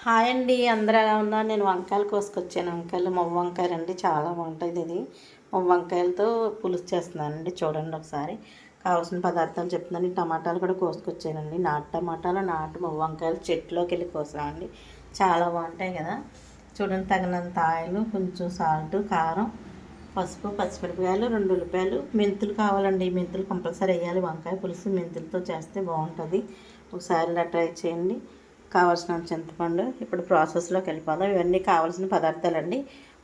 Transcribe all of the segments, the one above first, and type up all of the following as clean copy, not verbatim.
Hi అండి, అందరూ ఎలా ఉన్నారు? నేను వంకాయలు కోసుకొచ్చాను. వంకాయలు మొవ్వ వంకాయలు అండి, చాలా బాగుంటుంది. ఇది మొవ్వ వంకాయలతో పులుసు చేస్తున్నానండి. చూడండి ఒకసారి. కావాల్సిన పదార్థాలు చెప్తున్నాను. టమాటాలు కూడా కోసుకొచ్చానండి. నాటు టమాటాలు, నాటు మొవ్వ వంకాయలు చెట్టులోకి వెళ్ళి కోసామండి. చాలా బాగుంటాయి కదా. చూడండి, తగినంత ఆయిల్, కొంచెం సాల్ట్, కారం, పసుపు, పచ్చిమిరపకాయలు, 2 ఉల్లిపాయలు, మెంతులు కావాలండి. మెంతులు కంపల్సరీ వేయాలి. వంకాయ పులుసు మెంతులతో చేస్తే బాగుంటుంది. ఒకసారి ఇలా ట్రై చేయండి. కావాల్సిన చింతపండు. ఇప్పుడు ప్రాసెస్లోకి వెళ్ళిపోదాం. ఇవన్నీ కావాల్సిన పదార్థాలండి.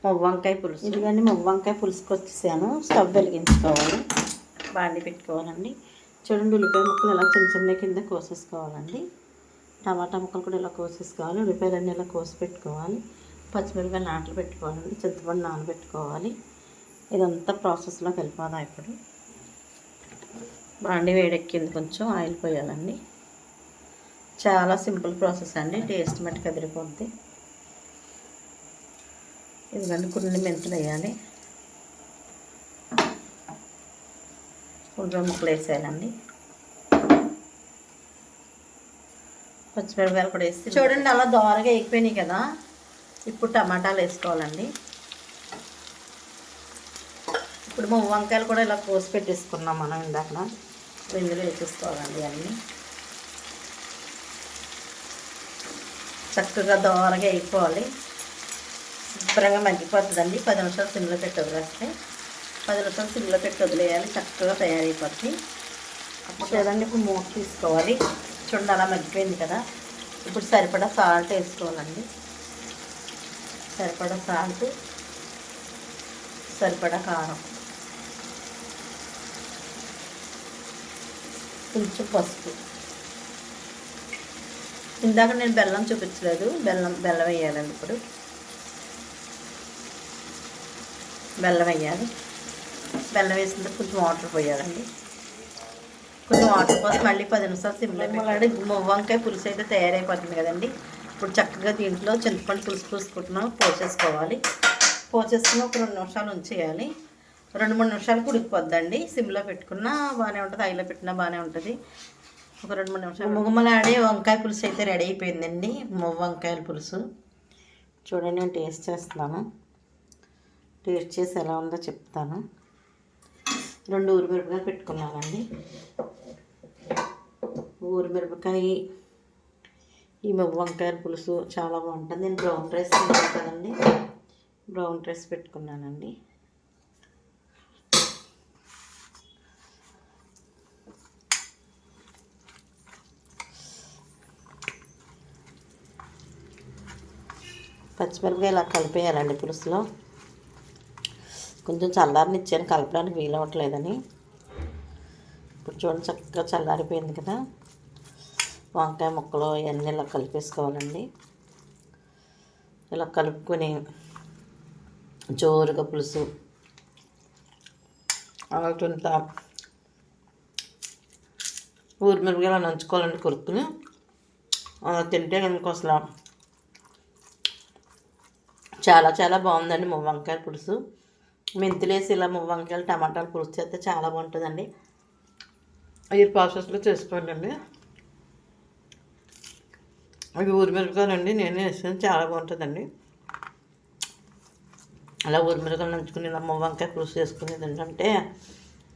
మొవ్వ వంకాయ పులుసు. ఇదిగోండి, మొవ్వ వంకాయ పులుసుకి వచ్చేసాను. స్టవ్ వెలిగించుకోవాలి, బాండి పెట్టుకోవాలండి. చూడండి, ఉల్లిపాయ ముక్కలు ఇలా చిన్న చిన్న కింద కోసేసుకోవాలండి. టమాటా ముక్కలు కూడా ఇలా కోసేసుకోవాలి. ఉల్లిపాయలు అన్నీ ఇలా కోసి పెట్టుకోవాలి. పచ్చిమిరపకాయలు నాట్లు పెట్టుకోవాలండి. చింతపండు నానబెట్టుకోవాలి. ఇదంతా ప్రాసెస్లోకి వెళ్ళిపోదాం. ఇప్పుడు బాండి వేడెక్కింది, కొంచెం ఆయిల్ పోయాలండి. చాలా సింపుల్ ప్రాసెస్ అండి. టేస్ట్ మట్టుకు అదిరిపోద్ది. ఇదిగోండి, కొన్ని మెంతులు వేయాలి. ఉల్లిపాయ ముక్కలు వేసేయాలండి. పచ్చిమిరపకాయలు కూడా వేసి చూడండి, అలా దోరగా వేగిపోయినాయి కదా. ఇప్పుడు టమాటాలు వేసుకోవాలండి. ఇప్పుడు మొవ్వ వంకాయలు కూడా ఇలా కోసి పెట్టేసుకున్నాం మనం ఇందాక. ఇందులో వేసేసుకోవాలండి అన్నీ. చక్కగా దోరగా అయిపోవాలి. శుభ్రంగా మగ్గిపోతుందండి. 10 నిమిషాలు సిమ్లో పెట్టి వదిలేస్తే 10 నిమిషాలు సిమ్లో పెట్టి వదిలేయాలి. చక్కగా తయారైపోతుంది. అప్పుడు చూడండి, ఇప్పుడు మూత తీసుకోవాలి. చూడండి, అలా మగ్గిపోయింది కదా. ఇప్పుడు సరిపడా సాల్ట్ వేసుకోవాలండి. సరిపడా సాల్ట్, సరిపడా కారం, కొంచెం పసుపు. ఇందాక నేను బెల్లం చూపించలేదు. బెల్లం వేయాలండి. ఇప్పుడు బెల్లం వేయాలి. బెల్లం వేసిన కొంచెం వాటర్ పోయాలండి. కొంచెం వాటర్ పోసి మళ్ళీ 10 నిమిషాలు సిమ్లో పెట్టాలి. మొవ్వ వంకాయ పులుసు అయితే తయారైపోతుంది కదండి. ఇప్పుడు చక్కగా దీంట్లో చింతపండు పులుసు పూసుకుంటున్నాం. పోసేసుకోవాలి. పోసేసుకుని ఒక 2 నిమిషాలు ఉంచేయాలి. 2-3 నిమిషాలకు ఉడికిపోద్దండి. సిమ్లో పెట్టుకున్నా బాగానే ఉంటుంది, హైలో పెట్టినా బాగానే ఉంటుంది. ఒక 2-3 నిమిషాలు ముగమలాడే వంకాయ పులుసు అయితే రెడీ అయిపోయిందండి. మొవ్వ వంకాయల పులుసు. చూడండి, నేను టేస్ట్ చేస్తున్నాను. టేస్ట్ చేసి ఎలా ఉందో చెప్తాను. 2 ఊరిమిరపకాయలు పెట్టుకున్నానండి. ఊరిమిరపకాయ, ఈ మొవ్వ వంకాయల పులుసు చాలా బాగుంటుంది. నేను బ్రౌన్ రైస్ కదండి, బ్రౌన్ రైస్ పెట్టుకున్నానండి. పచ్చిమిరపకాయ ఇలా కలిపేయాలండి పులుసులో. కొంచెం చల్లారని ఇచ్చాను, కలపడానికి వీలవట్లేదని. ఇప్పుడు చూడండి, చక్కగా చల్లారిపోయింది కదా. వంకాయ ముక్కలు ఇవన్నీ ఇలా కలిపేసుకోవాలండి. ఇలా కలుపుకొని జోరుగా పులుసు అవుతుంటా ఊరిమిరపకాయలు నంచుకోవాలండి. కొరుక్కుని అలా తింటే కనుక అసలు చాలా చాలా బాగుందండి మొవ్వ వంకాయల పులుసు. మెంతులేసి ఇలా మొవ్వ వంకాయలు టమాటాలు పులుసు చేస్తే చాలా బాగుంటుందండి. ఈ ప్రాసెస్లో చేసుకోండి. అవి ఊరిమిరపకాయలండి, నేనే వేసాను. చాలా బాగుంటుందండి. అలా ఊరిమిరపకాయలు నంచుకుని ఇలా మొవ్వ వంకాయ పులుసు చేసుకునేది ఏంటంటే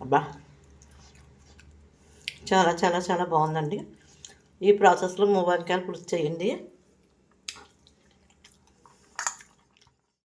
అబ్బా, చాలా చాలా చాలా బాగుందండి. ఈ ప్రాసెస్లో మొవ్వ వంకాయల పులుసు చేయండి.